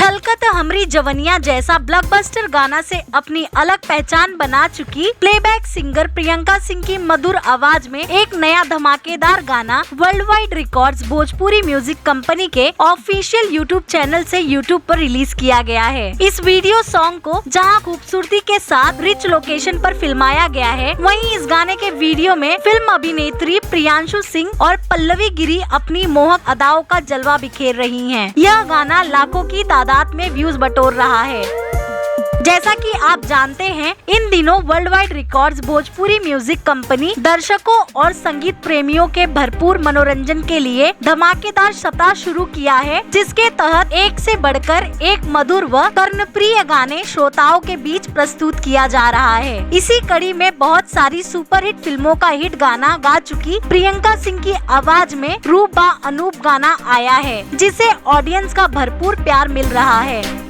छलकत हमरी जवनिया जैसा ब्लॉकबस्टर गाना से अपनी अलग पहचान बना चुकी प्लेबैक सिंगर प्रियंका सिंह की मधुर आवाज में एक नया धमाकेदार गाना world wide records Bhojpuri music company के ऑफिशियल यूट्यूब चैनल से यूट्यूब पर रिलीज किया गया है। इस वीडियो सॉन्ग को जहां खूबसूरती के साथ रिच लोकेशन पर फिल्माया गया है, वहीं इस गाने के वीडियो में फिल्म अभिनेत्री प्रियांशु सिंह और पल्लवी गिरी अपनी मोहक अदाओं का जलवा बिखेर रही हैं। यह गाना लाखों की तादाद में व्यूज बटोर रहा है। जैसा कि आप जानते हैं, इन दिनों world wide records Bhojpuri music company दर्शकों और संगीत प्रेमियों के भरपूर मनोरंजन के लिए धमाकेदार सप्ताह शुरू किया है, जिसके तहत एक से बढ़कर एक मधुर व कर्णप्रिय गाने श्रोताओं के बीच प्रस्तुत किया जा रहा है। इसी कड़ी में बहुत सारी सुपरहिट फिल्मों का हिट गाना गा चुकी प्रियंका सिंह की आवाज में रूप बा अनूप गाना आया है, जिसे ऑडियंस का भरपूर प्यार मिल रहा है।